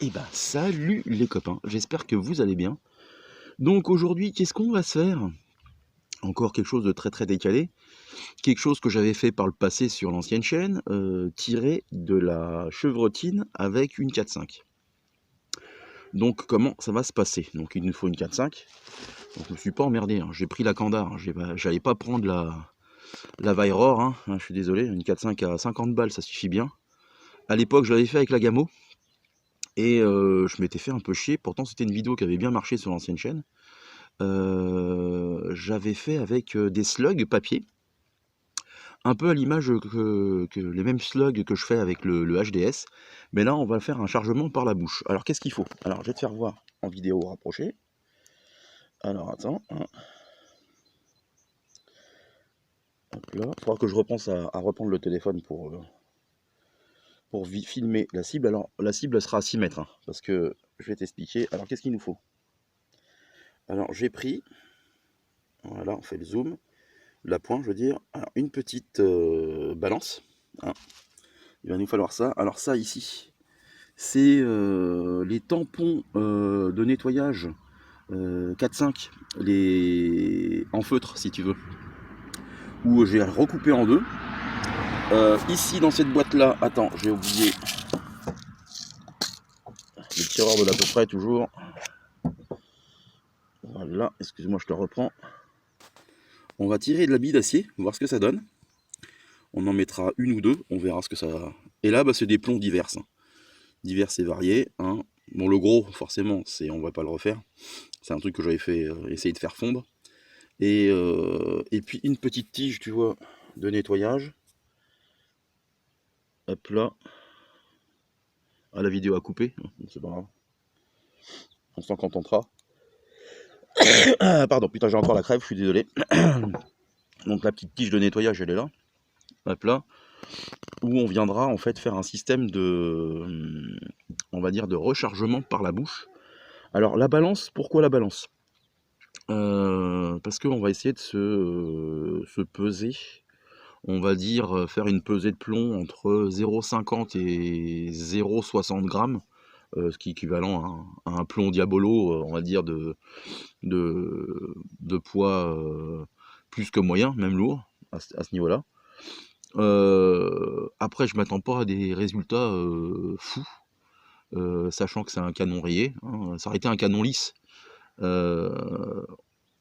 Eh ben, salut les copains, j'espère que vous allez bien. Donc aujourd'hui, qu'est-ce qu'on va se faire? Encore quelque chose de très très décalé, quelque chose que j'avais fait par le passé sur l'ancienne chaîne, tirer de la chevrotine avec une 4-5. Donc comment ça va se passer? Donc il nous faut une 4-5. Donc je me suis pas emmerdé, hein. J'ai pris la Kandar, j'allais pas prendre la Vairor, hein. Je suis désolé, une 4-5 à 50 balles ça suffit bien. À l'époque je l'avais fait avec la Gamo, et je m'étais fait un peu chier, pourtant c'était une vidéo qui avait bien marché sur l'ancienne chaîne. J'avais fait avec des slugs papier, un peu à l'image que les mêmes slugs que je fais avec le HDS, mais là on va faire un chargement par la bouche. Alors qu'est-ce qu'il faut? Alors je vais te faire voir en vidéo rapprochée. Alors attends, hein. Hop là, il faudra que je repense à reprendre le téléphone pour filmer la cible. Alors la cible elle sera à 6 mètres, hein, parce que je vais t'expliquer. Alors qu'est-ce qu'il nous faut? Alors j'ai pris, voilà, on fait le zoom. La pointe, je veux dire, alors, une petite balance, hein. Il va nous falloir ça. Alors ça ici, c'est les tampons de nettoyage 4-5, les en feutre si tu veux, où j'ai recoupé en deux. Ici dans cette boîte là, attends, j'ai oublié le tireur de l'à peu près toujours. Voilà, excuse-moi, je te reprends. On va tirer de la bille d'acier, voir ce que ça donne. On en mettra une ou deux, on verra ce que ça. Et là, bah, c'est des plombs divers, hein. Divers et variés, hein. Bon, le gros, forcément, on va pas le refaire. C'est un truc que j'avais fait essayer de faire fondre. Et puis une petite tige, tu vois, de nettoyage. Hop là. Ah, la vidéo a coupé, c'est pas grave. On s'en contentera. Ah, pardon, putain, j'ai encore la crève, je suis désolé. Donc la petite tige de nettoyage, elle est là. Hop là. Où on viendra en fait faire un système de, on va dire, de rechargement par la bouche. Alors la balance, pourquoi la balance? Parce qu'on va essayer de se peser, on va dire, faire une pesée de plomb entre 0,50 et 0,60 grammes, ce qui est équivalent à un plomb diabolo, on va dire, de poids plus que moyen, même lourd, à ce niveau-là. Après, je m'attends pas à des résultats fous, sachant que c'est un canon rayé, hein. Ça aurait été un canon lisse,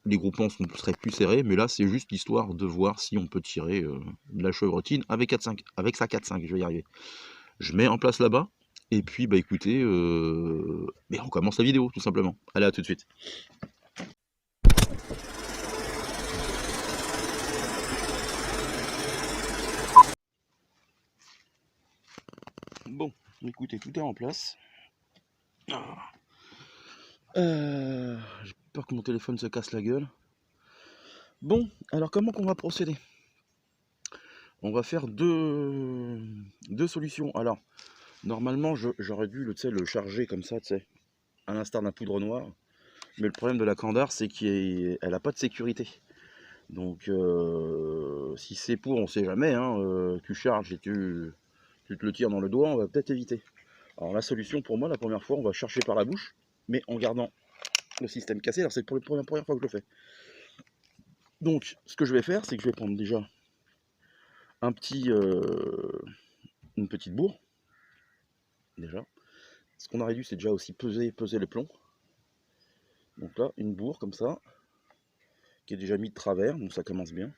les groupements seraient plus serrés, mais là c'est juste l'histoire de voir si on peut tirer de la chevrotine avec 4-5, avec sa 4-5, je vais y arriver. Je mets en place là-bas, et puis bah écoutez, on commence la vidéo tout simplement. Allez, à tout de suite. Bon, écoutez, tout est en place. J'ai peur que mon téléphone se casse la gueule. Bon, alors comment qu'on va procéder? On va faire deux solutions. Alors, normalement, j'aurais dû le charger comme ça, tu sais, à l'instar d'un poudre noire. Mais le problème de la Kandar, c'est qu'elle n'a pas de sécurité. Donc, si c'est pour, on sait jamais, hein, tu charges et tu te le tires dans le doigt, on va peut-être éviter. Alors, la solution pour moi, la première fois, on va charger par la bouche, mais en gardant le système cassé. Alors, c'est pour la première fois que je le fais. Donc, ce que je vais faire, c'est que je vais prendre déjà un une petite bourre, déjà. Ce qu'on aurait dû, c'est déjà aussi peser les plombs. Donc là, une bourre comme ça, qui est déjà mis de travers, donc ça commence bien.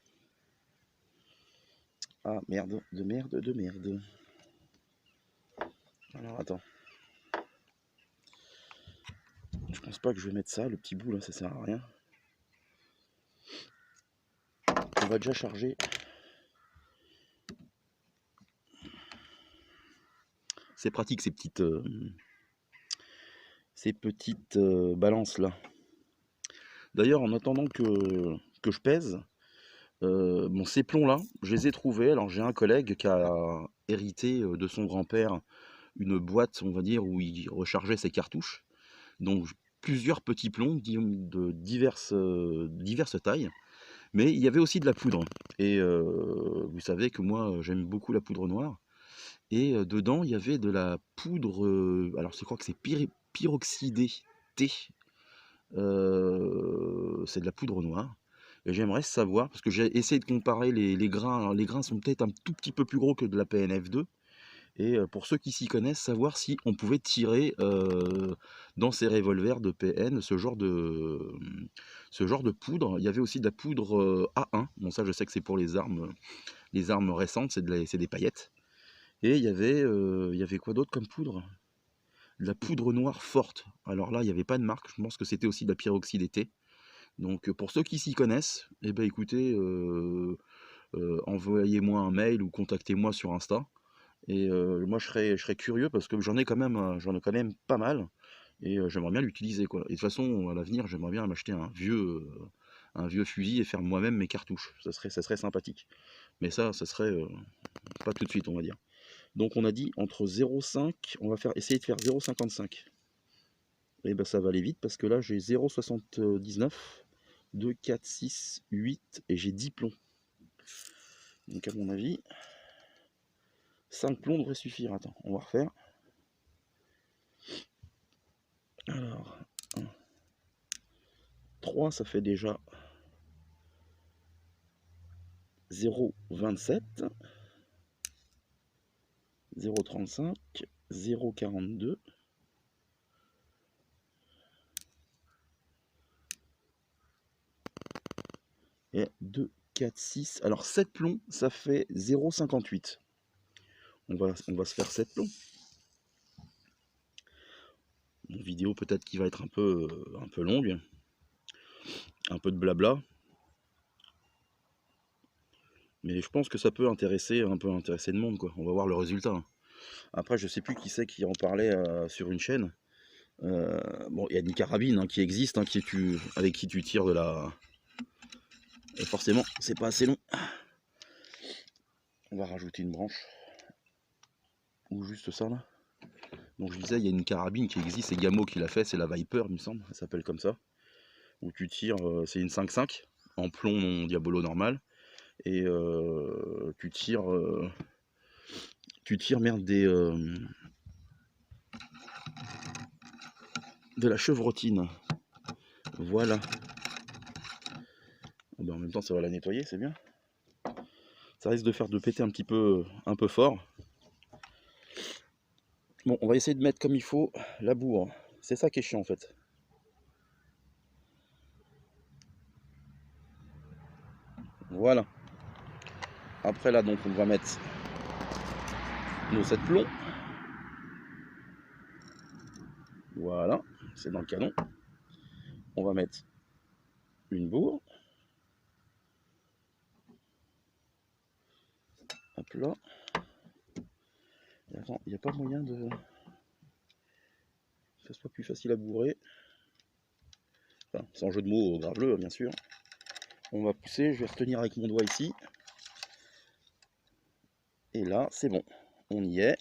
Ah, merde, de merde, de merde. Alors, attends. Je pense pas que je vais mettre ça, le petit bout là, ça sert à rien. On va déjà charger. C'est pratique ces petites balances là. D'ailleurs, en attendant que je pèse, bon, ces plombs là, je les ai trouvés. Alors j'ai un collègue qui a hérité de son grand-père une boîte, on va dire, où il rechargeait ses cartouches. Donc plusieurs petits plombs de diverses tailles. Mais il y avait aussi de la poudre. Et vous savez que moi, j'aime beaucoup la poudre noire. Et dedans, il y avait de la poudre, alors je crois que c'est pyroxydé T, c'est de la poudre noire. Et j'aimerais savoir, parce que j'ai essayé de comparer les grains, alors les grains sont peut-être un tout petit peu plus gros que de la PNF2, et pour ceux qui s'y connaissent, savoir si on pouvait tirer dans ces revolvers de PN ce genre de poudre. Il y avait aussi de la poudre A1, bon ça je sais que c'est pour les armes récentes, c'est des paillettes. Et il y avait quoi d'autre comme poudre? De la poudre noire forte. Alors là, il n'y avait pas de marque, je pense que c'était aussi de la pyroxyle d'été. Donc pour ceux qui s'y connaissent, eh ben écoutez, envoyez-moi un mail ou contactez-moi sur Insta. Et moi je serais curieux parce que j'en ai quand même pas mal. Et j'aimerais bien l'utiliser quoi. Et de toute façon, à l'avenir, j'aimerais bien m'acheter un vieux fusil et faire moi-même mes cartouches. Ça serait sympathique. Mais ça serait pas tout de suite, on va dire. Donc on a dit entre 0,5, on va essayer de faire 0,55. Et ben ça va aller vite parce que là j'ai 0,79, 2, 4, 6, 8 et j'ai 10 plombs. Donc à mon avis, 5 plombs devraient suffire. Attends, on va refaire. Alors, 1, 3, ça fait déjà 0,27, 0,35, 0,42. Et 2, 4, 6. Alors 7 plombs, ça fait 0,58. On va se faire 7 plombs. Une vidéo peut-être qui va être un peu longue. Un peu de blabla. Mais je pense que ça peut intéresser le monde, quoi. On va voir le résultat. Après, je sais plus qui c'est qui en parlait sur une chaîne. Bon, il y a une carabine qui existe, avec qui tu tires de la... Et forcément, c'est pas assez long. On va rajouter une branche. Ou juste ça, là. Donc je disais, il y a une carabine qui existe, c'est Gamo qui l'a fait, c'est la Viper, il me semble, elle s'appelle comme ça. Où tu tires, c'est une 5.5, en plomb non diabolo normal. Et tu tires merde de la chevrotine. Voilà. Ben, en même temps, ça va la nettoyer, c'est bien. Ça risque de péter un peu fort. Bon, on va essayer de mettre comme il faut la bourre. C'est ça qui est chiant en fait. Voilà. Après là, donc, on va mettre nos 7 plombs. Voilà, c'est dans le canon. On va mettre une bourre. Hop là. Et attends, il n'y a pas moyen de... que ce soit plus facile à bourrer. Enfin, sans jeu de mots graveleux, bien sûr. On va pousser, je vais retenir avec mon doigt ici. Et là, c'est bon. On y est.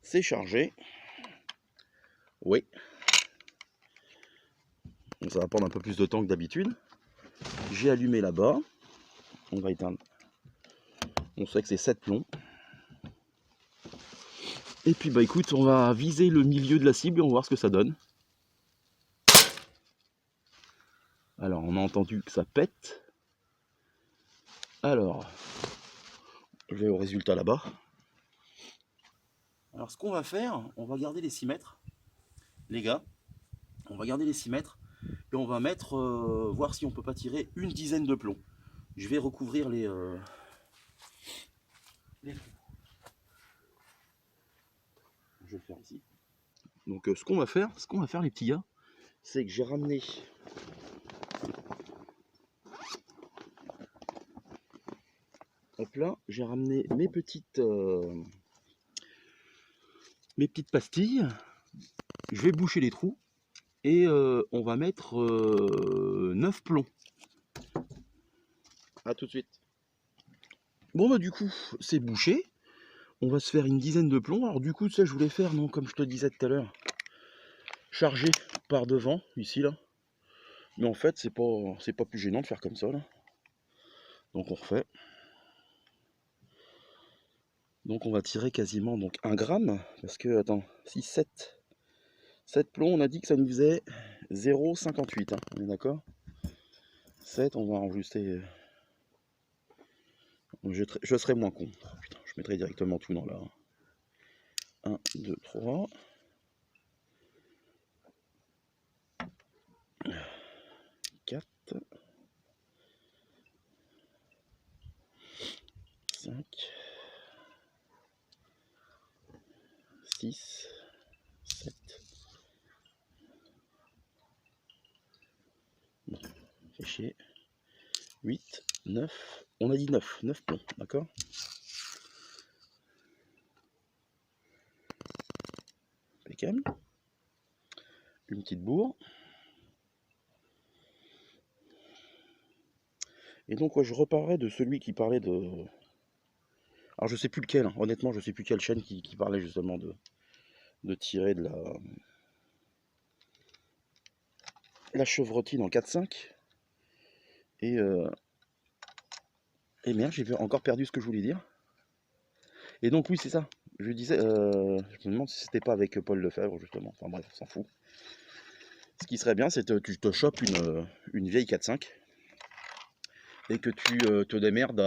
C'est chargé. Oui. Donc ça va prendre un peu plus de temps que d'habitude. J'ai allumé là-bas. On va éteindre. On sait que c'est 7 plombs. Et puis bah écoute, on va viser le milieu de la cible et on va voir ce que ça donne. Alors on a entendu que ça pète. Alors, je vais au résultat là-bas. Alors ce qu'on va faire, on va garder les 6 mètres. Les gars, on va garder les 6 mètres. Et on va mettre, voir si on peut pas tirer une dizaine de plombs. Je vais recouvrir les trous. Je vais le faire ici. Donc ce qu'on va faire les petits gars, c'est que j'ai ramené hop là, j'ai ramené mes petites pastilles. Je vais boucher les trous et on va mettre 9 plombs. A tout de suite. Bon bah du coup, c'est bouché. On va se faire une dizaine de plombs. Alors du coup, ça je voulais faire, non, comme je te disais tout à l'heure, charger par devant, ici là. Mais en fait, c'est pas plus gênant de faire comme ça là. Donc on refait. Donc on va tirer quasiment donc 1 gramme, parce que, attends, 6, 7 plombs, on a dit que ça nous faisait 0,58, hein, on est d'accord? 7, on va enregistrer, je serai moins con. Oh, putain, je mettrai directement tout dans là. 1, 2, 3. 4. 5. 6. 7. Bon, fait chier. 8, 9. On a dit 9 plombs, d'accord? Impeccable. Une petite bourre. Et donc, ouais, je reparlerai de celui qui parlait de... Alors, je sais plus lequel, hein. Honnêtement, je sais plus quelle chaîne qui parlait justement de tirer de la chevrotine en 4-5. Et merde, j'ai encore perdu ce que je voulais dire. Et donc, oui, c'est ça. Je disais, je me demande si c'était pas avec Paul Lefebvre, justement. Enfin bref, on s'en fout. Ce qui serait bien, c'est que tu te chopes une vieille 4-5 et que tu te démerdes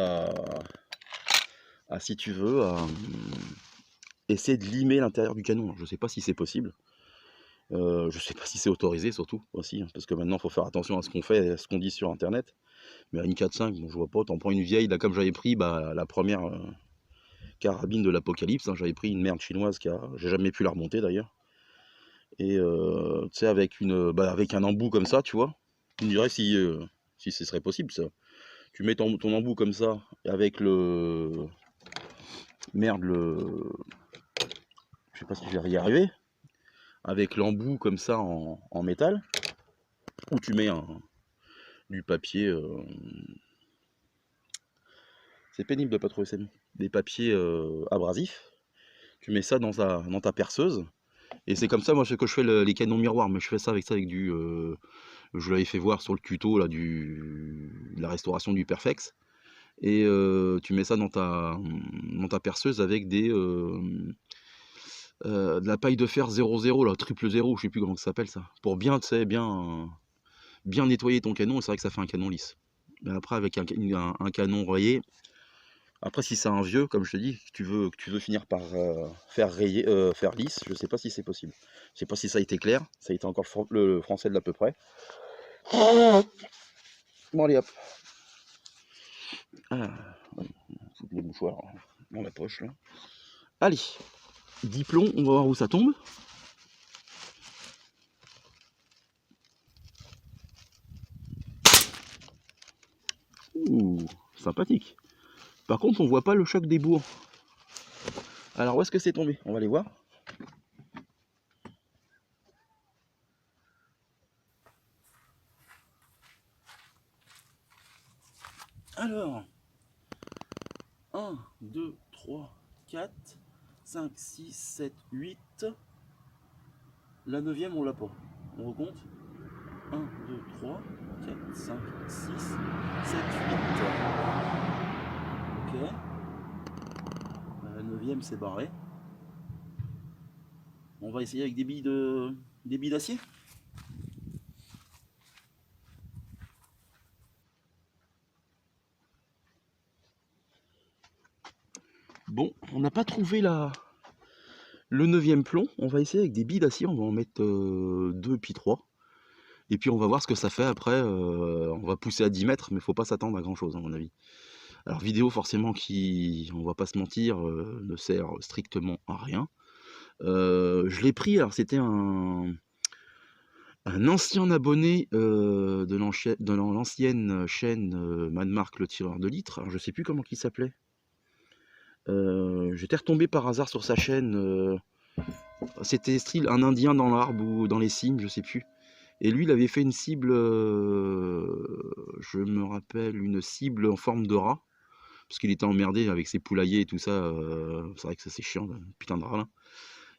à, si tu veux, à essayer de limer l'intérieur du canon. Je sais pas si c'est possible. Je sais pas si c'est autorisé, surtout, aussi, hein, parce que maintenant, il faut faire attention à ce qu'on fait et à ce qu'on dit sur Internet. Mais à une 4-5, bon, je vois pas, t'en prends une vieille, là, comme j'avais pris la première carabine de l'apocalypse, hein, j'avais pris une merde chinoise j'ai jamais pu la remonter d'ailleurs. Et tu sais, avec un embout comme ça, tu vois, tu me dirais si ce serait possible, ça. Tu mets ton embout comme ça, avec je sais pas si je vais y arriver, avec l'embout comme ça en métal, ou tu mets du papier, c'est pénible de pas trouver ces mots, des papiers abrasifs, tu mets ça dans ta perceuse, et c'est comme ça, moi, que je fais les canons miroirs, mais je fais ça avec du... je l'avais fait voir sur le tuto là, de la restauration du Perfex. Et tu mets ça dans ta perceuse avec de la paille de fer 00, là, triple 0, je sais plus comment ça s'appelle ça. Pour bien, tu sais, bien nettoyer ton canon, et c'est vrai que ça fait un canon lisse. Mais après, avec un canon rayé, après, si c'est un vieux, comme je te dis, que tu veux finir par faire lisse, je sais pas si c'est possible. Je sais pas si ça a été clair, ça a été encore le français de l'à peu près. Bon, allez hop. Foutre les mouchoirs dans la poche là. Allez, 10 plombs, on va voir où ça tombe. Ouh, sympathique. Par contre, on voit pas le choc des bourres. Alors, où est-ce que c'est tombé? On va aller voir. Alors, 1, 2, 3, 4, 5, 6, 7, 8. La 9e, on l'a pas. On recompte. 1, 2, 3, 4, 5, 6, 7, 8. Ok. La 9e, c'est barré. On va essayer avec des billes d'acier. Bon, on n'a pas trouvé le 9e plomb. On va essayer avec des billes d'acier. On va en mettre 2 puis 3. Et puis on va voir ce que ça fait après. On va pousser à 10 mètres, mais il ne faut pas s'attendre à grand chose à mon avis. Alors vidéo forcément qui, on va pas se mentir, ne sert strictement à rien. Je l'ai pris, alors c'était un ancien abonné de l'ancienne chaîne Mad Mark le tireur de litres. Alors je sais plus comment il s'appelait. J'étais retombé par hasard sur sa chaîne. C'était style un indien dans l'arbre ou dans les cimes, je sais plus. Et lui, il avait fait une cible, je me rappelle, une cible en forme de rat. Parce qu'il était emmerdé avec ses poulaillers et tout ça. C'est vrai que ça c'est chiant, putain de rat là.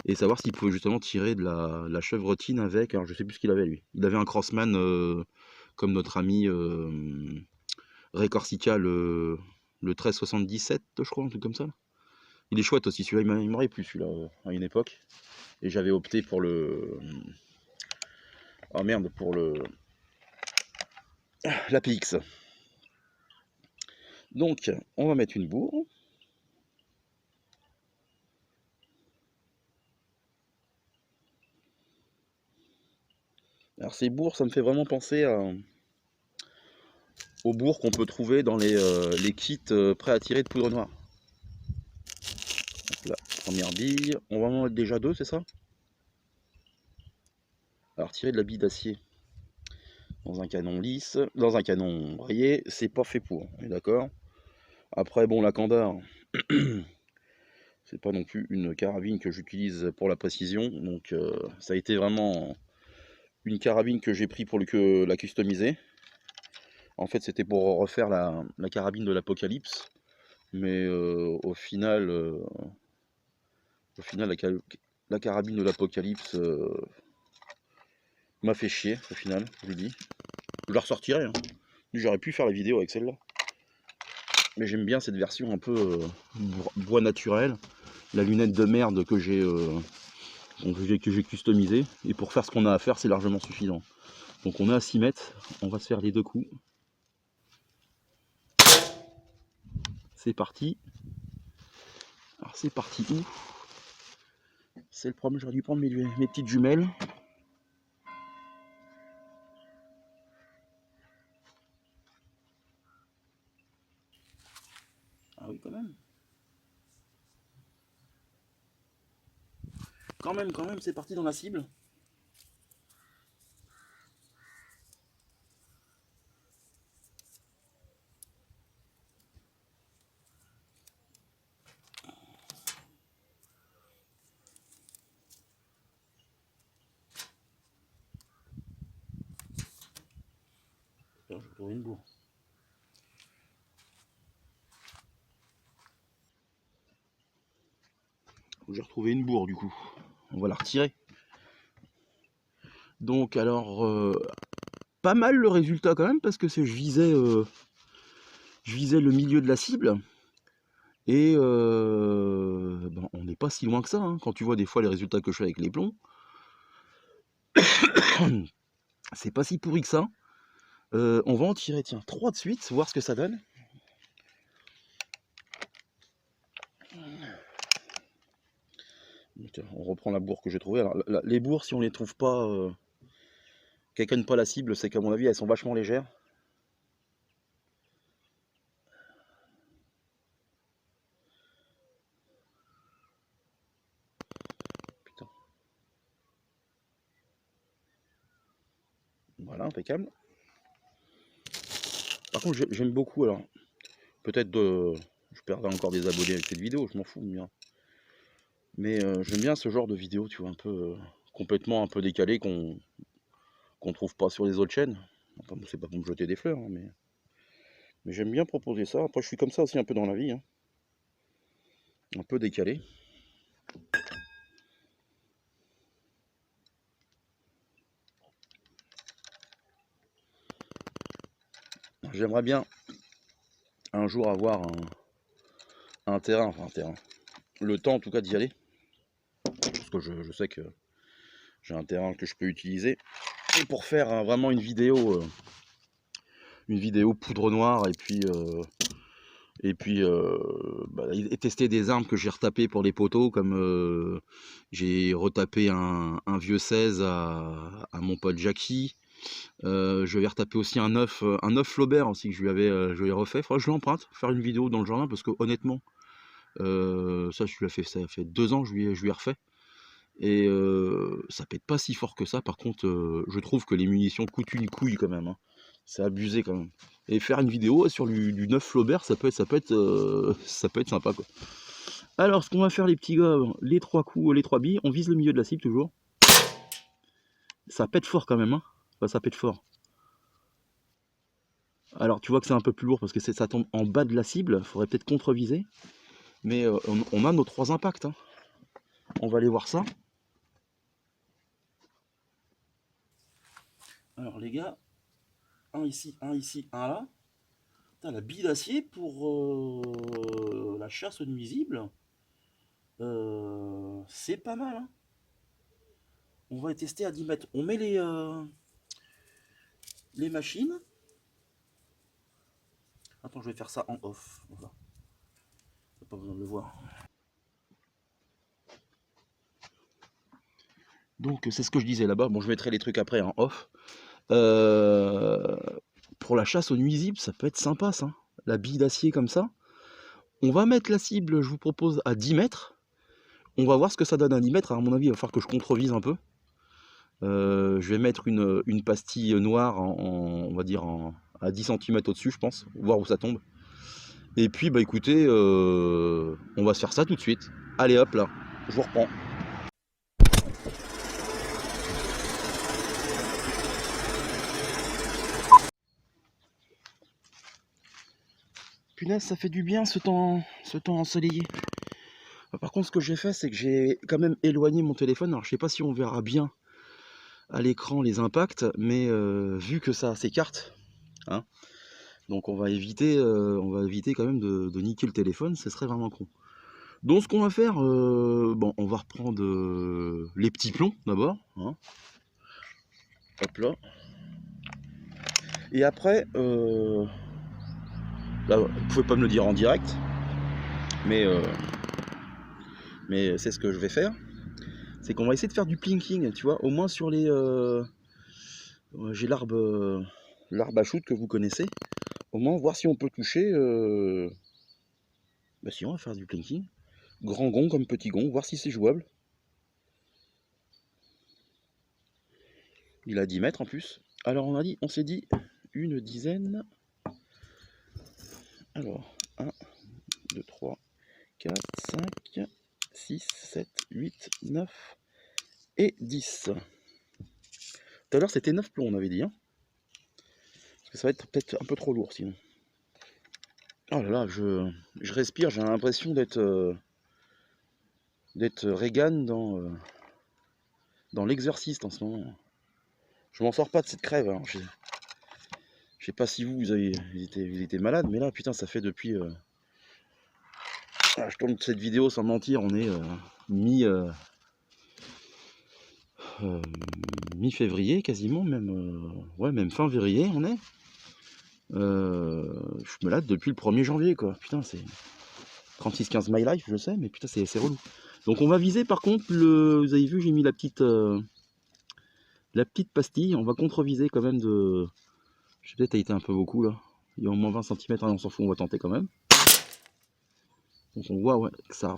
Et savoir s'il pouvait justement tirer de la chevrotine avec. Alors je sais plus ce qu'il avait lui. Il avait un Crossman comme notre ami Ray Corsica, le 1377, je crois, un truc comme ça. Il est chouette aussi, celui-là, il m'aurait plu celui-là à une époque. Et j'avais opté pour le... Ah merde, pour le... l'APX. Donc, on va mettre une bourre. Alors ces bourres, ça me fait vraiment penser aux bourres qu'on peut trouver dans les kits prêts à tirer de poudre noire. Donc là, première bille. On va en mettre déjà deux, c'est ça? Alors tirer de la bille d'acier dans un canon lisse, dans un canon rayé, c'est pas fait pour, on est d'accord? Après, bon, la Kandar, c'est pas non plus une carabine que j'utilise pour la précision, donc ça a été vraiment une carabine que j'ai pris pour la customiser. En fait, c'était pour refaire la carabine de l'Apocalypse, mais au final, la carabine de l'Apocalypse m'a fait chier, au final, je lui dis. Je la ressortirai, hein. J'aurais pu faire la vidéo avec celle-là. Mais j'aime bien cette version un peu bois naturel. La lunette de merde que j'ai customisée. Et pour faire ce qu'on a à faire, c'est largement suffisant. Donc on est à 6 mètres. On va se faire les deux coups. C'est parti. Alors c'est parti où? C'est le problème, j'aurais dû prendre mes petites jumelles. Ah oui, quand même. Quand même, c'est parti dans la cible. Alors, je vais trouver une bourre. J'ai retrouvé une bourre du coup. On va la retirer. Donc alors, pas mal le résultat quand même, parce que je visais le milieu de la cible. Et ben, on n'est pas si loin que ça, hein. Quand tu vois des fois les résultats que je fais avec les plombs, c'est pas si pourri que ça. On va en tirer, tiens, 3 de suite, voir ce que ça donne. Donc, on reprend la bourre que j'ai trouvée. Alors, les bourres, si on les trouve pas, qu'elles ne pas la cible, c'est qu'à mon avis, elles sont vachement légères. Putain. Voilà, impeccable. Par contre, j'aime beaucoup, alors, peut-être je perdrai encore des abonnés avec cette vidéo, je m'en fous, mais j'aime bien ce genre de vidéo, tu vois, un peu complètement un peu décalé, qu'on trouve pas sur les autres chaînes. Enfin, bon, c'est pas pour me jeter des fleurs, hein, mais j'aime bien proposer ça. Après, je suis comme ça aussi un peu dans la vie, hein. Un peu décalé. J'aimerais bien un jour avoir un terrain, enfin un terrain, le temps en tout cas d'y aller, parce que je sais que j'ai un terrain que je peux utiliser, et pour faire vraiment une vidéo poudre noire, et tester des armes que j'ai retapées pour les poteaux, comme j'ai retapé un vieux 16 à mon pote Jackie. Je vais retaper aussi un 9 Flaubert aussi, que je lui ai refait. Faudra que je l'emprunte, faire une vidéo dans le jardin, parce que honnêtement, ça ça fait 2 ans que je lui ai refait. Et ça pète pas si fort que ça. Par contre, je trouve que les munitions coûtent une couille quand même, hein. C'est abusé quand même. Et faire une vidéo sur du 9 Flaubert, ça peut être sympa, quoi. Alors, ce qu'on va faire, les petits gars, les 3 coups, les 3 billes, on vise le milieu de la cible toujours. Ça pète fort quand même, hein. Enfin, ça pète fort. Alors, tu vois que c'est un peu plus lourd parce que ça tombe en bas de la cible. Il faudrait peut-être contre-viser. Mais on a nos 3 impacts, hein. On va aller voir ça. Alors, les gars, un ici, un là. Putain, la bille d'acier pour la chasse nuisible. C'est pas mal, hein. On va tester à 10 mètres. On met les machines. Attends, je vais faire ça en off. Voilà. Pas besoin de le voir. Donc c'est ce que je disais là-bas. Bon, je mettrai les trucs après en off. Euh, pour la chasse aux nuisibles, ça peut être sympa ça. La bille d'acier comme ça. On va mettre la cible, je vous propose, à 10 mètres. On va voir ce que ça donne à 10 mètres. À mon avis, il va falloir que je contredise un peu. Je vais mettre une pastille noire on va dire à 10 cm au-dessus, je pense. Voir où ça tombe. Et puis, bah écoutez, on va se faire ça tout de suite. Allez hop là, je vous reprends. Punaise, ça fait du bien ce temps ensoleillé. Par contre, ce que j'ai fait, c'est que j'ai quand même éloigné mon téléphone. Alors, je sais pas si on verra bien à l'écran les impacts, mais vu que ça s'écarte, hein, donc on va éviter quand même de niquer le téléphone, ce serait vraiment con. Donc ce qu'on va faire, bon, on va reprendre les petits plombs d'abord, hein. Hop là. Et après, là, vous pouvez pas me le dire en direct, mais c'est ce que je vais faire. C'est qu'on va essayer de faire du plinking, tu vois, au moins sur les... j'ai l'arbre à shoot que vous connaissez. Au moins voir si on peut toucher... Bah si, on va faire du plinking. Grand gond comme petit gond, voir si c'est jouable. Il a 10 mètres en plus. Alors on s'est dit une dizaine. Alors, 1, 2, 3, 4, 5, 6, 7, 8, 9 et 10. Tout à l'heure c'était 9 plombs on avait dit, hein. Parce que ça va être peut-être un peu trop lourd sinon. Oh là là, je respire, j'ai l'impression d'être Reagan dans l'exorciste en ce moment. Je m'en sors pas de cette crève. Alors, je sais pas si vous étiez malade, mais là putain ça fait depuis... je tourne cette vidéo sans mentir, on est mi-février quasiment, même fin février on est. Je suis malade depuis le 1er janvier quoi. Putain c'est 36-15 my life, je sais, mais putain c'est relou. Donc on va viser par contre vous avez vu j'ai mis la petite pastille, on va contre-viser quand même de... Je sais peut-être été un peu beaucoup là. Il y a au moins 20 cm, on s'en fout, on va tenter quand même. Donc on voit ouais, que ça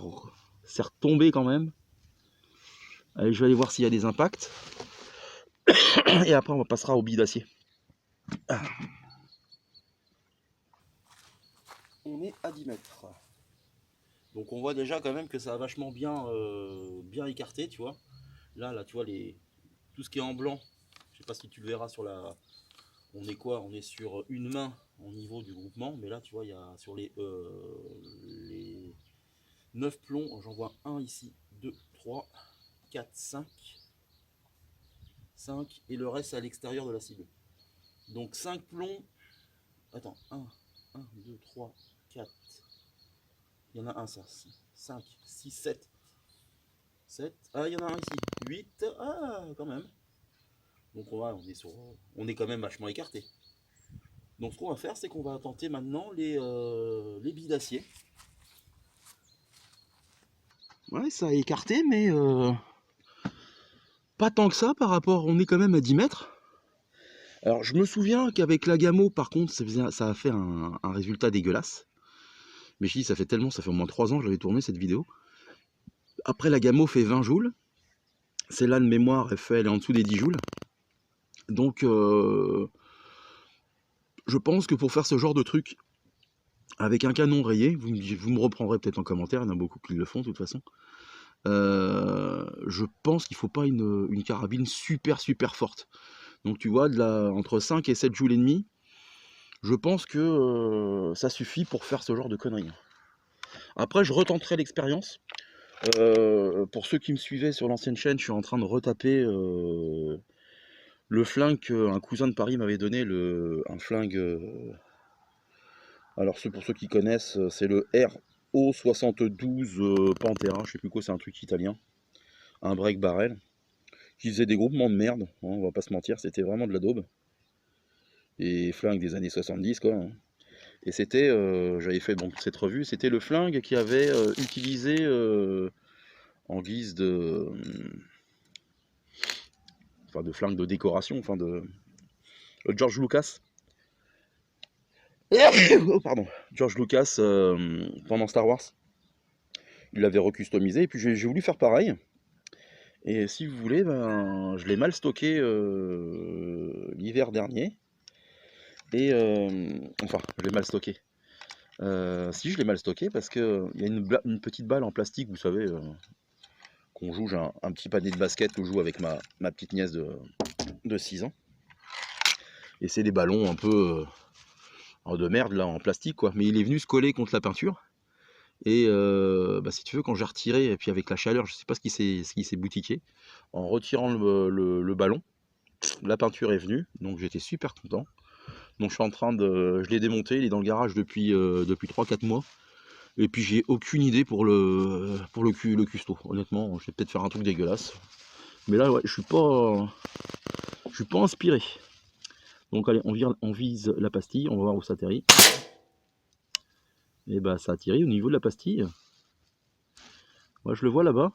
s'est retombé quand même. Allez, je vais aller voir s'il y a des impacts. Et après on passera au billes d'acier. Ah. On est à 10 mètres. Donc on voit déjà quand même que ça a vachement bien, bien écarté, tu vois. Là, tu vois, tout ce qui est en blanc, je sais pas si tu le verras sur la... On est quoi? On est sur une main au niveau du groupement, mais là, tu vois, il y a sur les 9 plombs, j'en vois un ici, 2, 3, 4, 5, et le reste à l'extérieur de la cible. Donc 5 plombs, attends, 1, 2, 3, 4, il y en a un ça, 5, 6, 7, 7, ah il y en a un ici, 8, ah quand même. Donc on est quand même vachement écarté. Donc ce qu'on va faire, c'est qu'on va tenter maintenant les billes d'acier. Ouais, ça a écarté, mais pas tant que ça par rapport, on est quand même à 10 mètres. Alors je me souviens qu'avec la Gamo, par contre, ça a fait un résultat dégueulasse. Mais je dis, ça fait au moins 3 ans que j'avais tourné cette vidéo. Après la Gamo fait 20 joules. Celle-là de mémoire, elle est en dessous des 10 joules. Donc je pense que pour faire ce genre de truc, avec un canon rayé, vous me reprendrez peut-être en commentaire, il y en a beaucoup qui le font de toute façon. Je pense qu'il ne faut pas une carabine super forte. Donc tu vois, entre 5 et 7 joules et demi, je pense que ça suffit pour faire ce genre de conneries. Après, je retenterai l'expérience. Pour ceux qui me suivaient sur l'ancienne chaîne, je suis en train de retaper le flingue qu'un cousin de Paris m'avait donné, un flingue... alors pour ceux qui connaissent, c'est le O72 Pantera, je sais plus quoi, c'est un truc italien. Un break barrel. Qui faisait des groupements de merde, hein, on va pas se mentir, c'était vraiment de la daube. Et flingue des années 70 quoi. Hein. Et c'était, j'avais fait donc cette revue, c'était le flingue qui avait utilisé en guise de, enfin de flingue de décoration, enfin de George Lucas. Oh, pardon, George Lucas pendant Star Wars. Il l'avait recustomisé et puis j'ai voulu faire pareil. Et si vous voulez, ben, je l'ai mal stocké l'hiver dernier. Et enfin, je l'ai mal stocké. Si je l'ai mal stocké parce que il y a une petite balle en plastique, vous savez, qu'on joue. J'ai un petit panier de basket que je joue avec ma petite nièce de 6 ans. Et c'est des ballons un peu de merde là en plastique quoi. Mais il est venu se coller contre la peinture. Et bah, si tu veux, quand j'ai retiré, et puis avec la chaleur, je sais pas ce qui s'est boutiqué, en retirant le ballon, la peinture est venue, donc j'étais super content. Donc je suis en train de. Je l'ai démonté, il est dans le garage depuis 3-4 mois. Et puis j'ai aucune idée pour le custo. Honnêtement, je vais peut-être faire un truc dégueulasse. Mais là ouais, je suis pas inspiré. Donc allez, on vise la pastille, on va voir où ça atterrit. Et bah ça atterrit au niveau de la pastille. Moi je le vois là-bas.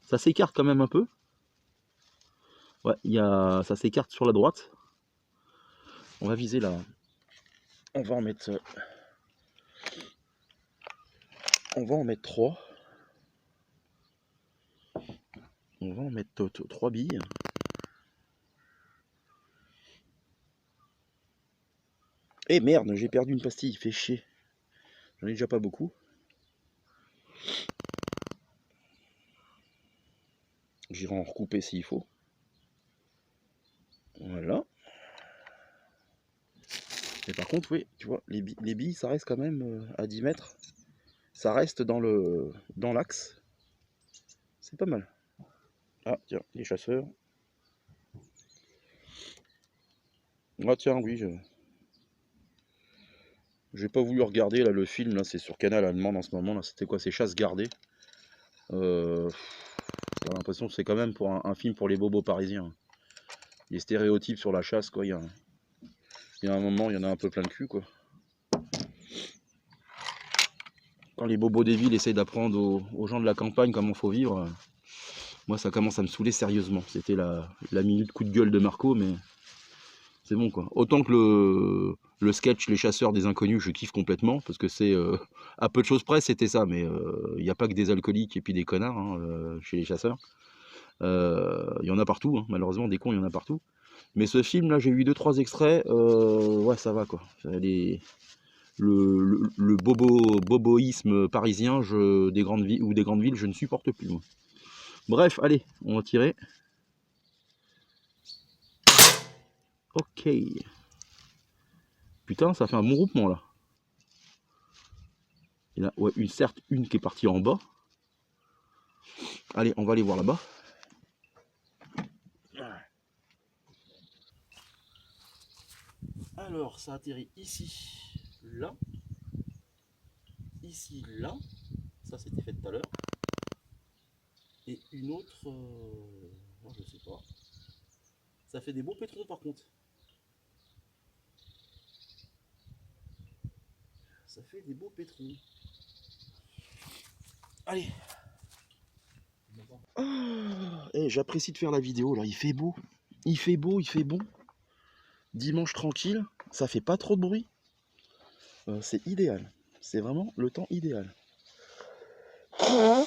Ça s'écarte quand même un peu. Ouais, ça s'écarte sur la droite. On va viser là. On va en mettre 3. On va en mettre 3 billes. Eh merde, j'ai perdu une pastille, fait chier. J'en ai déjà pas beaucoup. J'irai en recouper s'il faut. Voilà. Et par contre, oui, tu vois, les billes, ça reste quand même à 10 mètres. Ça reste dans l'axe. C'est pas mal. Ah, tiens, les chasseurs. Ah, tiens, oui, j'ai pas voulu regarder là le film, là, c'est sur Canal Allemand en ce moment, là, c'était quoi, c'est Chasse gardée. J'ai l'impression que c'est quand même pour un film pour les bobos parisiens. Les stéréotypes sur la chasse, quoi, il y a un moment, il y en a un peu plein le cul, quoi. Quand les bobos des villes essayent d'apprendre aux gens de la campagne comment faut vivre, moi ça commence à me saouler sérieusement. C'était la minute coup de gueule de Marco, mais c'est bon quoi. Autant que le sketch Les chasseurs des inconnus, je kiffe complètement, parce que c'est à peu de choses près, c'était ça, mais il n'y a pas que des alcooliques et puis des connards hein, chez les chasseurs. Il y en a partout, hein, malheureusement, des cons, il y en a partout. Mais ce film là, j'ai vu 2-3 extraits, ouais, ça va quoi. Le boboïsme parisien des grandes villes, je ne supporte plus. Moi. Bref, allez, on va tirer. Ok. Putain, ça fait un bon groupement là. Il y en a ouais, certes une qui est partie en bas. Allez, on va aller voir là-bas. Alors, ça atterrit ici, là. Ici, là. Ça, c'était fait tout à l'heure. Et une autre... non, je sais pas. Ça fait des beaux pétrons par contre. Ça fait des beaux pétrons. Allez. Ah, j'apprécie de faire la vidéo là, il fait beau. Il fait beau, il fait bon. Dimanche tranquille, ça fait pas trop de bruit. C'est idéal. C'est vraiment le temps idéal. Ah.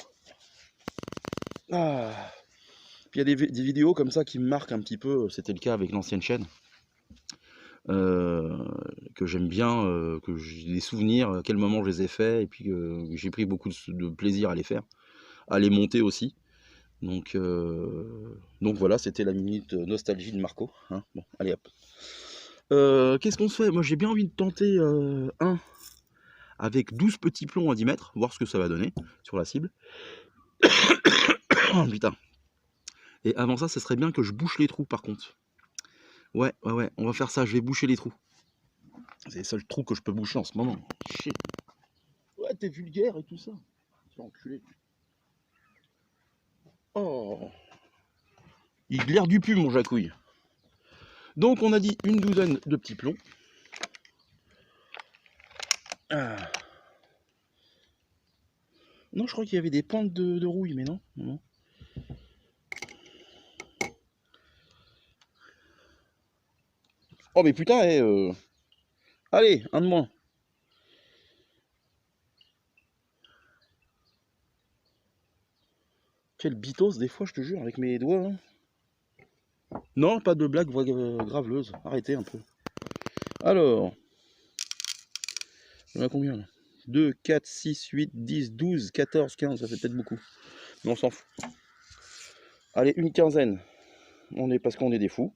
Puis il y a des vidéos comme ça qui me marquent un petit peu. C'était le cas avec l'ancienne chaîne. Que j'aime bien, que j'ai des souvenirs, à quel moment je les ai faits, et puis j'ai pris beaucoup de plaisir à les faire, à les monter aussi. Donc voilà, c'était la minute nostalgie de Marco. Hein. Bon, allez hop. Qu'est-ce qu'on se fait? Moi j'ai bien envie de tenter un avec 12 petits plombs à 10 mètres, voir ce que ça va donner sur la cible. Oh, putain. Et avant ça, ce serait bien que je bouche les trous par contre. Ouais, on va faire ça, je vais boucher les trous. C'est les seuls trous que je peux boucher en ce moment. Shit. What? t'es vulgaire et tout ça. Tu vas enculer. Oh, il glaire du pu, mon jacouille. Donc, on a dit une douzaine de petits plombs. Ah. Non, je crois qu'il y avait des pointes de rouille, mais non. Non. Oh, mais putain, allez, un de moins. Quelle bitose, des fois, je te jure, avec mes doigts. Hein. Non, pas de blague graveleuse. Arrêtez un peu. Alors, on a combien là? 2, 4, 6, 8, 10, 12, 14, 15, ça fait peut-être beaucoup. Mais on s'en fout. Allez, une quinzaine. Parce qu'on est des fous.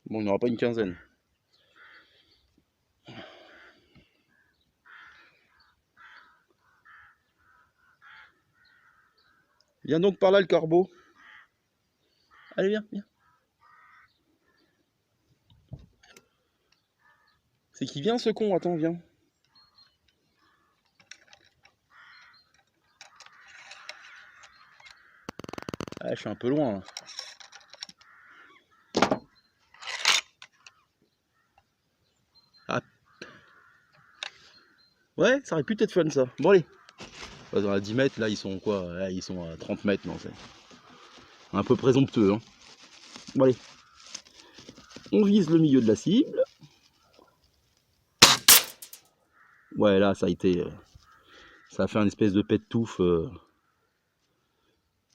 Bon, il n'y aura pas une quinzaine. Viens donc par là, le corbeau. Allez, viens, viens. C'est qui vient, ce con? Attends, viens. Ah, je suis un peu loin, là. Ah. Ouais, ça aurait pu être fun, ça. Bon, allez. À 10 mètres, là, ils sont quoi? Là, ils sont à 30 mètres, non, c'est un peu présomptueux, hein. Bon, allez. On vise le milieu de la cible. Ouais, là, ça a été... ça a fait un espèce de pet de touffe.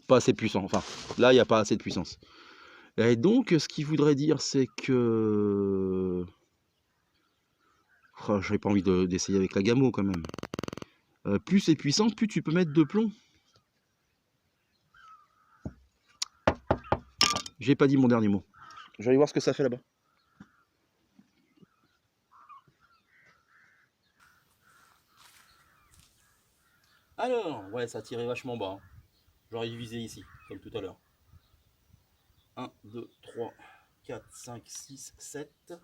Pas assez puissant. Enfin, là, il n'y a pas assez de puissance. Et donc, ce qu'il voudrait dire, c'est que... Oh, j'avais pas envie d'essayer avec la Gamo, quand même. Plus c'est puissant, plus tu peux mettre de plomb. J'ai pas dit mon dernier mot. Je vais aller voir ce que ça fait là-bas. Alors, ouais, ça tirait vachement bas. Hein. J'aurais dû viser ici, comme tout à l'heure. 1, 2, 3, 4, 5, 6, 7.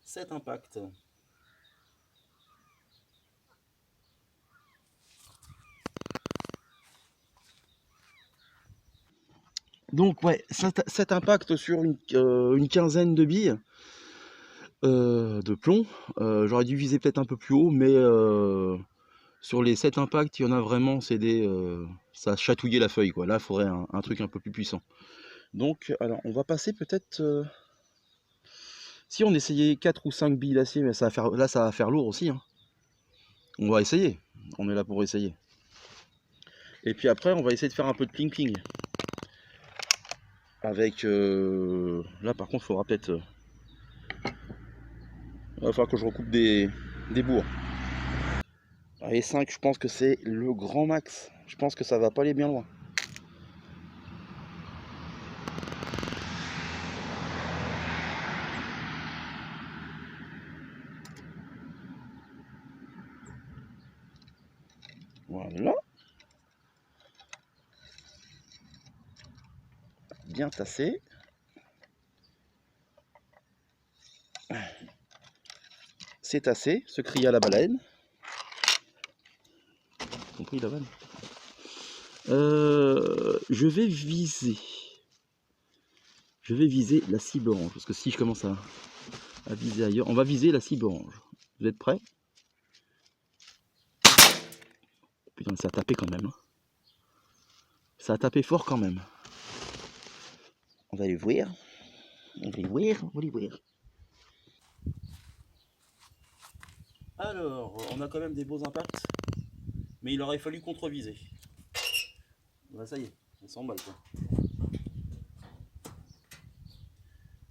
7 impacts. Donc, ouais, 7 impacts sur une quinzaine de billes de plomb. J'aurais dû viser peut-être un peu plus haut, mais sur les 7 impacts, il y en a vraiment, c'est des... ça a chatouillé la feuille, quoi. Là, il faudrait un truc un peu plus puissant. Donc, alors, on va passer peut-être... si on essayait 4 ou 5 billes d'acier, mais ça va faire lourd aussi. Hein. On va essayer. On est là pour essayer. Et puis après, on va essayer de faire un peu de pling-pling. Avec... là, par contre, il faudra peut-être... il va falloir que je recoupe des bourres. Allez, 5, je pense que c'est le grand max. Je pense que ça va pas aller bien loin. Voilà. Bien tassé. C'est tassé, se crie à la baleine. Compris la vanne. Je vais viser. Je vais viser la cible orange. Parce que si je commence à viser ailleurs, on va viser la cible orange. Vous êtes prêts? Putain, ça a tapé quand même. Hein. Ça a tapé fort quand même. On va aller voir. On va aller voir. On va aller voir. Alors, on a quand même des beaux impacts. Mais il aurait fallu contre-viser. Bah ça y est, on s'emballe quoi.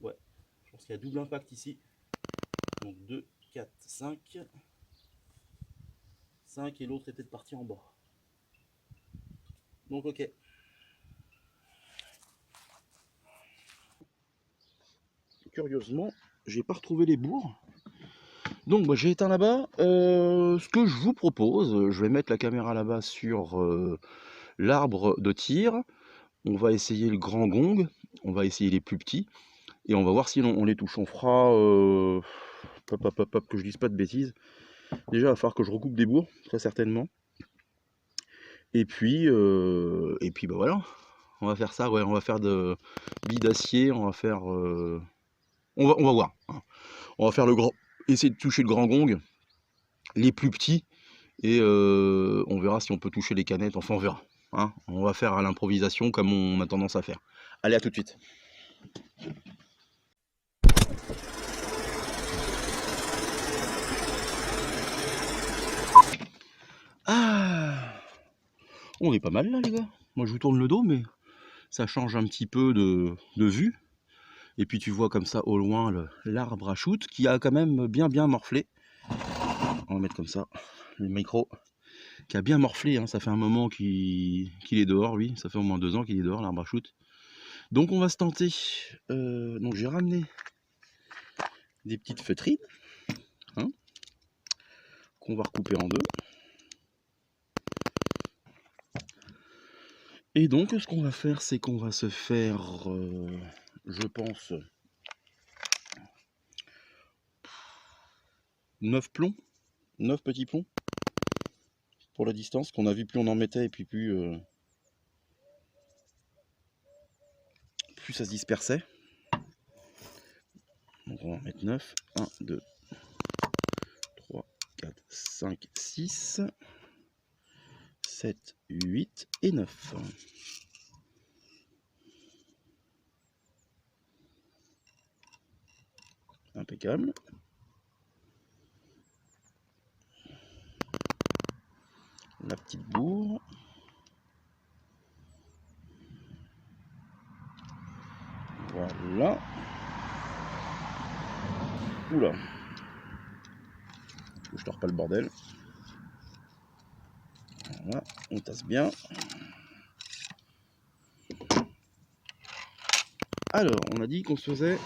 Ouais, je pense qu'il y a double impact ici. Donc 2, 4, 5. 5 et l'autre est peut-être parti en bas. Donc ok. Curieusement, j'ai pas retrouvé les bourres. Donc moi j'ai éteint là-bas. Ce que je vous propose, je vais mettre la caméra là-bas sur l'arbre de tir. On va essayer le grand gong. On va essayer les plus petits. Et on va voir si on les touche. On fera... hop, que je dise pas de bêtises. Déjà, il va falloir que je recoupe des bourres, très certainement. Et puis bah voilà, on va faire ça, ouais, on va faire de billes d'acier, on va faire... on va voir, hein. On va faire le grand, essayer de toucher le grand gong, les plus petits, et on verra si on peut toucher les canettes, enfin on verra. Hein. On va faire à l'improvisation comme on a tendance à faire. Allez, à tout de suite. Ah, on est pas mal là les gars. Moi je vous tourne le dos mais ça change un petit peu de vue. Et puis tu vois comme ça au loin l'arbre à shoot qui a quand même bien morflé. On va mettre comme ça le micro qui a bien morflé, hein. Ça fait un moment qu'il est dehors lui, ça fait au moins 2 ans qu'il est dehors l'arbre à shoot. Donc on va se tenter, donc j'ai ramené des petites feutrines, hein, qu'on va recouper en deux. Et donc ce qu'on va faire, c'est qu'on va se faire, je pense, 9 plombs, 9 petits plombs, pour la distance, qu'on a vu plus on en mettait et puis plus ça se dispersait. Donc on va en mettre 9, 1, 2, 3, 4, 5, 6, 7, 8 et 9. Impeccable. La petite bourre. Voilà. Oula. Je tords pas le bordel. Voilà, on tasse bien. Alors, on a dit qu'on se faisait...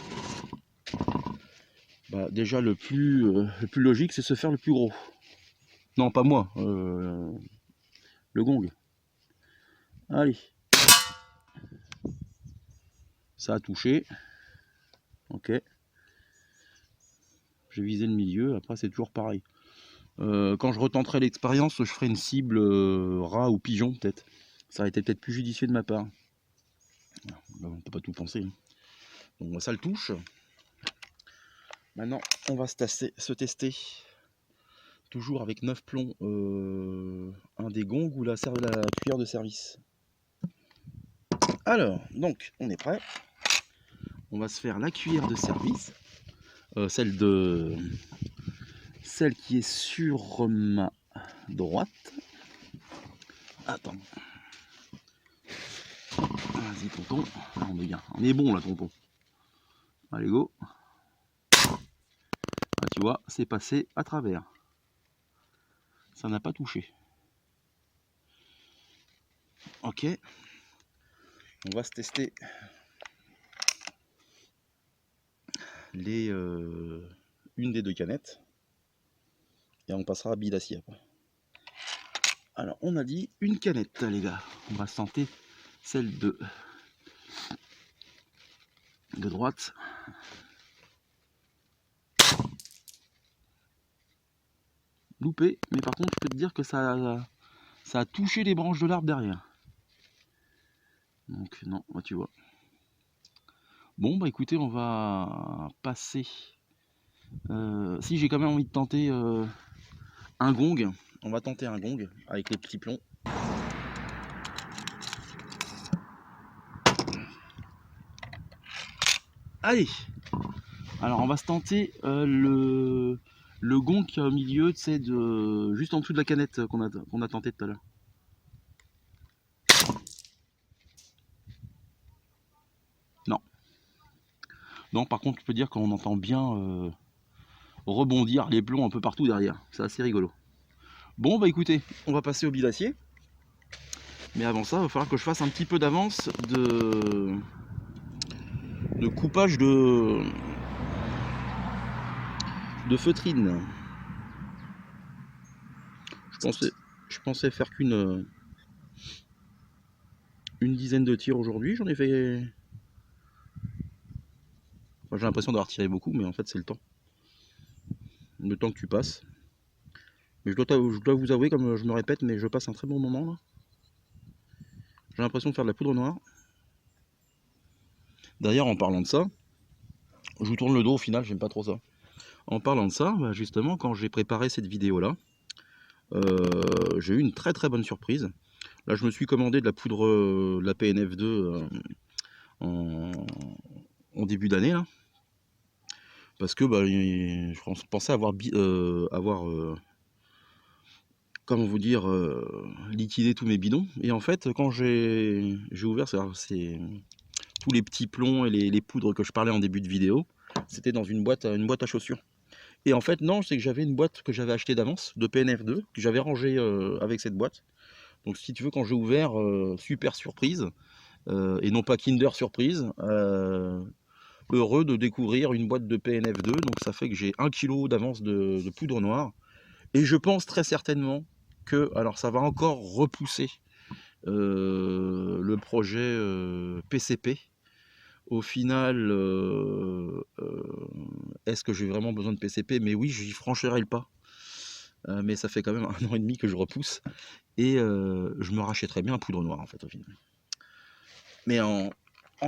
Bah, déjà, le plus logique, c'est se faire le plus gros. Non, pas moi. Le gong. Allez. Ça a touché. Ok. J'ai visé le milieu. Après, c'est toujours pareil. Quand je retenterai l'expérience, je ferai une cible rat ou pigeon, peut-être. Ça aurait été peut-être plus judicieux de ma part. On peut pas tout penser. Hein. Donc, ça le touche. Maintenant, on va se tester. Toujours avec 9 plombs, un des gongs ou la cuillère de service. Alors, donc, on est prêt. On va se faire la cuillère de service. Celle qui est sur ma droite. Attends. Vas-y, tonton. On est bien. On est bon, là, tonton. Allez, go. Ah, tu vois, c'est passé à travers. Ça n'a pas touché. Ok. On va se tester une des deux canettes. Et on passera à billes d'acier après. Alors, on a dit une canette, les gars. On va se tenter celle de droite. Loupé, mais par contre, je peux te dire que ça a touché les branches de l'arbre derrière. Donc, non, bah, tu vois. Bon, bah écoutez, on va passer. Si j'ai quand même envie de tenter un gong, on va tenter un gong avec les petits plombs. Allez. Alors on va se tenter le gong qui est au milieu, tu sais, juste en dessous de la canette qu'on a tenté tout à l'heure. Non. Non, par contre, je peux dire qu'on entend bien rebondir les plombs un peu partout derrière. C'est assez rigolo. Bon, bah écoutez, on va passer au billes d'acier. Mais avant ça, il va falloir que je fasse un petit peu d'avance de coupage de feutrine. Je pensais faire qu'une dizaine de tirs aujourd'hui. J'en ai fait... Enfin, j'ai l'impression d'avoir tiré beaucoup, mais en fait c'est le temps. Le temps que tu passes. Mais je dois vous avouer, comme je me répète, mais je passe un très bon moment là. J'ai l'impression de faire de la poudre noire. D'ailleurs, en parlant de ça, je vous tourne le dos au final, j'aime pas trop ça. En parlant de ça, bah, justement, quand j'ai préparé cette vidéo là, j'ai eu une très très bonne surprise. Là, je me suis commandé de la poudre de la PNF2 en début d'année là, parce que bah, je pensais avoir comment vous dire, liquidé tous mes bidons. Et en fait, quand j'ai ouvert tous les petits plombs et les poudres que je parlais en début de vidéo, c'était dans une boîte à chaussures. Et en fait, non, c'est que j'avais une boîte que j'avais achetée d'avance, de PNF2, que j'avais rangée avec cette boîte. Donc si tu veux, quand j'ai ouvert, super surprise, et non pas Kinder surprise, heureux de découvrir une boîte de PNF2. Donc ça fait que j'ai 1 kg d'avance de poudre noire. Et je pense très certainement que, alors ça va encore repousser le projet PCP. Au final, est-ce que j'ai vraiment besoin de PCP? Mais oui, j'y franchirai le pas. Mais ça fait quand même 1 an et demi que je repousse. Et je me rachèterais bien un poudre noire en fait au final. Mais en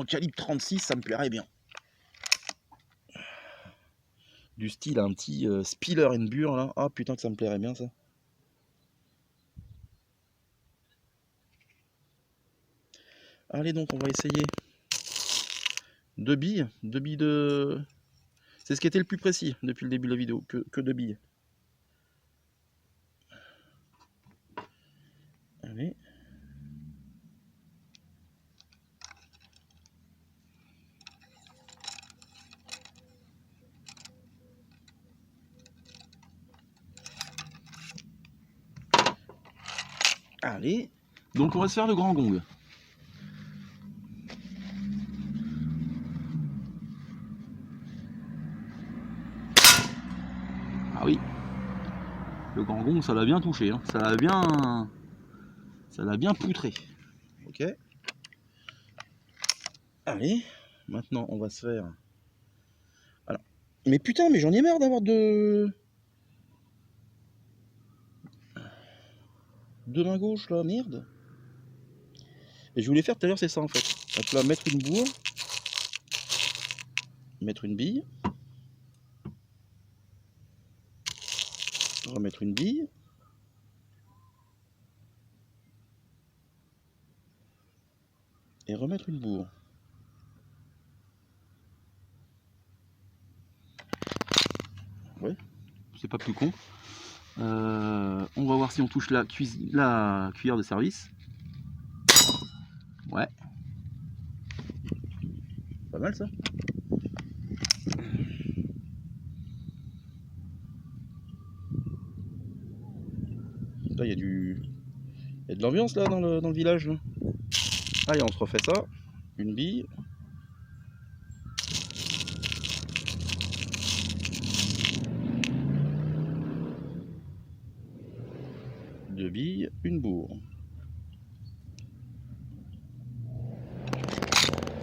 calibre 36, ça me plairait bien. Du style un petit Spiller and Bure là. Ah putain que ça me plairait bien ça. Allez donc, on va essayer 2 billes. 2 billes de... C'est ce qui était le plus précis depuis le début de la vidéo, que 2 billes. Allez. Allez. Donc on va se faire le grand gong. Ah oui. Le grand gong, ça l'a bien touché. Hein. Ça l'a bien poutré. Ok. Allez. Maintenant, on va se faire... Alors. Mais putain, mais j'en ai marre d'avoir deux mains gauches là, merde. Et je voulais faire tout à l'heure, c'est ça en fait. Donc là, mettre une bourre. Mettre une bille. Remettre une bille. Et remettre une bourre. Ouais, c'est pas plus con. On va voir si on touche la cuillère de service. Ouais. Pas mal ça. Là, il y a de l'ambiance là dans le village. Là. Allez, on se refait ça. Une bille. Deux billes, une bourre.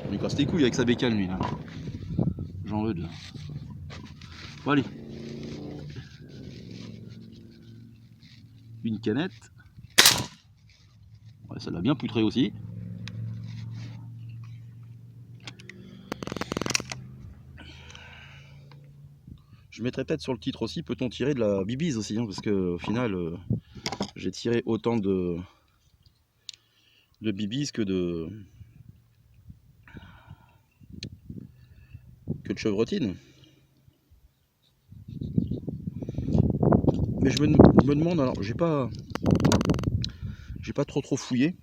Il me casse les couilles avec sa bécane lui là. J'en veux deux. Bon allez. Une canette. Ouais, ça l'a bien poutré aussi. Je mettrai peut-être sur le titre aussi, peut-on tirer de la bibise aussi, hein, parce que au final, j'ai tiré autant de bibise que de chevrotine. Mais je me demande, alors j'ai pas trop fouillé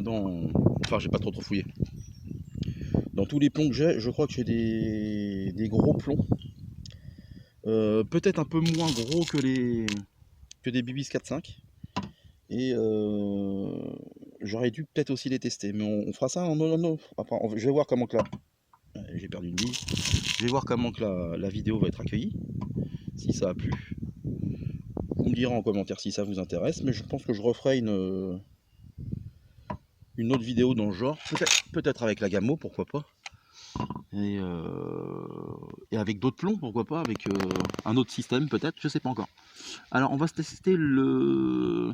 enfin j'ai pas trop fouillé. Dans tous les plombs que j'ai, je crois que j'ai des gros plombs. Peut-être un peu moins gros que des Bibis 4-5. Et j'aurais dû peut-être aussi les tester. Mais on fera ça en non. Après, je vais voir comment que j'ai perdu une bille. Je vais voir comment que la vidéo va être accueillie. Si ça a plu. Vous me direz en commentaire si ça vous intéresse. Mais je pense que je referai une autre vidéo dans le genre. Peut-être avec la Gamo, pourquoi pas. Et avec d'autres plombs, pourquoi pas. Avec un autre système peut-être, je sais pas encore. Alors on va tester le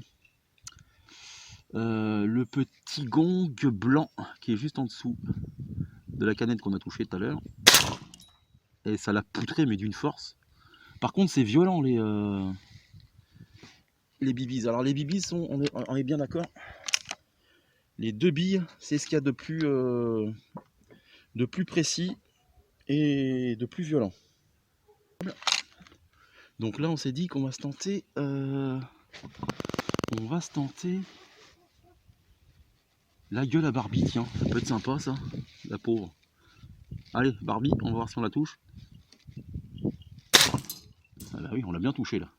petit gong blanc qui est juste en dessous de la canette qu'on a touché tout à l'heure. Et ça l'a poutré mais d'une force. Par contre c'est violent les bibis. Alors les bibis sont, on est bien d'accord. Les deux billes, c'est ce qu'il y a de plus précis et de plus violent. Donc là on s'est dit qu'on va se tenter la gueule à Barbie, tiens, ça peut être sympa ça, la pauvre. Allez Barbie, on va voir si on la touche. Ah bah oui, on l'a bien touché là.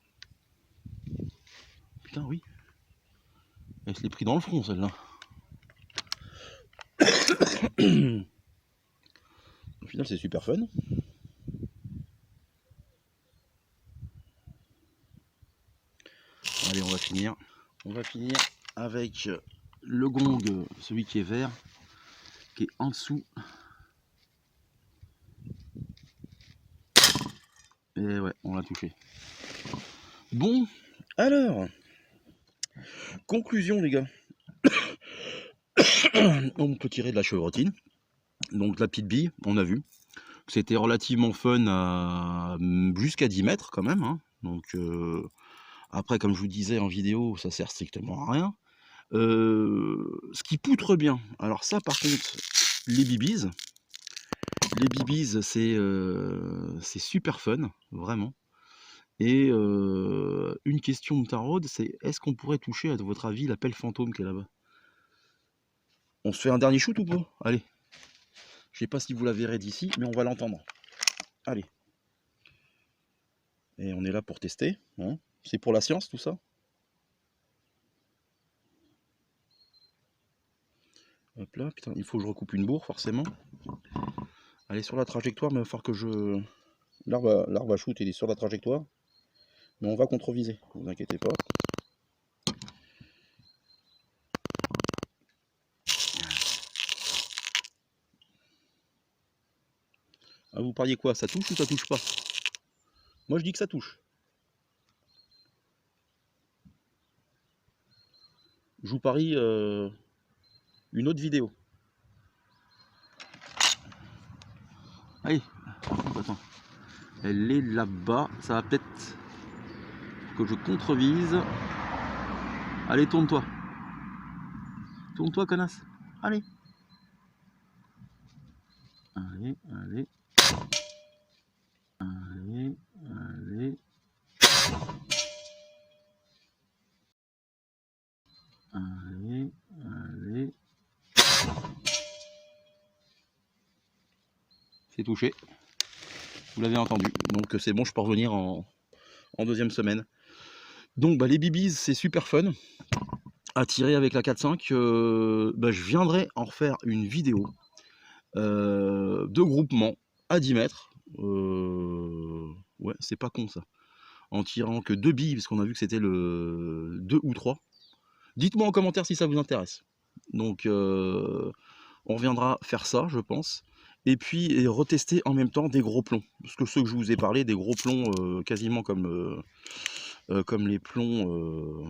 Putain oui. Elle se l'est pris dans le front celle-là. Au final c'est super fun. Allez on va finir. On va finir avec le gong, celui qui est vert, qui est en dessous. Et ouais, on l'a touché. Bon, alors, conclusion les gars. On peut tirer de la chevrotine. Donc la petite bille, on a vu. C'était relativement fun jusqu'à 10 mètres quand même. Hein. Donc après, comme je vous disais en vidéo, ça sert strictement à rien. Ce qui poutre bien, alors ça par contre, les bibis c'est super fun, vraiment. Et une question de tarot, c'est est-ce qu'on pourrait toucher, à votre avis, la pelle fantôme qui est là-bas? On se fait un dernier shoot ou pas? Allez. Je sais pas si vous la verrez d'ici, mais on va l'entendre. Allez. Et on est là pour tester. Hein. C'est pour la science tout ça. Hop là, putain, il faut que je recoupe une bourre forcément. Elle est sur la trajectoire, mais il va falloir que je... L'arbre à shoot, il est sur la trajectoire. Mais on va contre-viser, ne vous inquiétez pas. Ah, vous pariez quoi? Ça touche ou ça touche pas? Moi je dis que ça touche. Je vous parie une autre vidéo. Allez, attends. Elle est là-bas. Ça va peut-être que je contrevise. Allez, tourne-toi. Tourne-toi, connasse. Allez. Allez, allez. Allez, allez. Allez, allez. C'est touché. Vous l'avez entendu. Donc c'est bon, je peux revenir en deuxième semaine. Donc bah, les bibis, c'est super fun à tirer avec la 4.5. Bah, je viendrai en refaire une vidéo de groupement à 10 mètres. Ouais, c'est pas con ça. En tirant que 2 billes, parce qu'on a vu que c'était le 2 ou 3. Dites-moi en commentaire si ça vous intéresse. Donc on reviendra faire ça, je pense. Et puis retester en même temps des gros plombs. Parce que ceux que je vous ai parlé, des gros plombs quasiment comme les plombs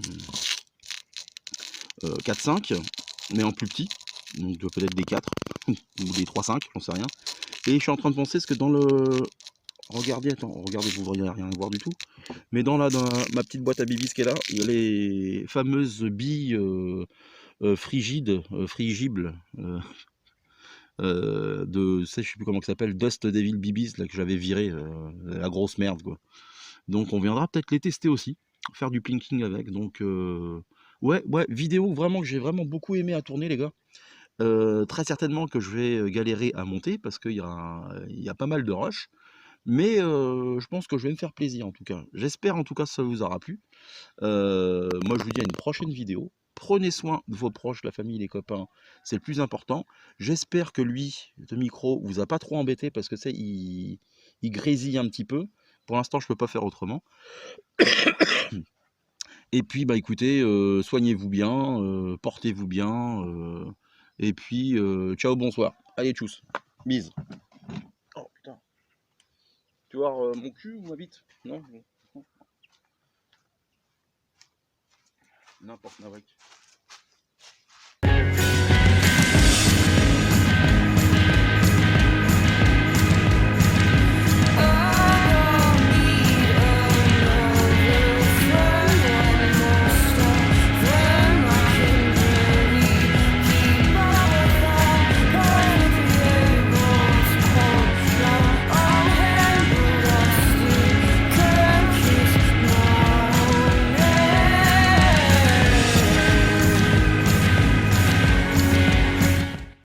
4-5, mais en plus petit. Donc peut-être des 4 ou des 3-5, j'en sais rien. Et je suis en train de penser, ce que dans le... Regardez, regardez, vous ne voyez rien voir du tout. Mais dans ma petite boîte à bibis qui est là, il y a les fameuses billes frigibles, de, je sais plus comment ça s'appelle, Dust Devil Bibis, là, que j'avais viré, la grosse merde, quoi. Donc on viendra peut-être les tester aussi, faire du plinking avec. Donc ouais, vidéo vraiment que j'ai vraiment beaucoup aimé à tourner, les gars. Très certainement que je vais galérer à monter parce qu'il y a pas mal de rush. Mais je pense que je vais me faire plaisir en tout cas. J'espère en tout cas que ça vous aura plu. Moi je vous dis à une prochaine vidéo. Prenez soin de vos proches, la famille, les copains, c'est le plus important. J'espère que lui, le micro, vous a pas trop embêté parce que c'est il grésille un petit peu. Pour l'instant, je peux pas faire autrement. Et puis, bah écoutez, soignez-vous bien, portez-vous bien. Et puis, ciao, bonsoir. Allez, tchuss. Bise. Oh putain. Tu vois mon cul ou ma bite? Non? N'importe, Maverick.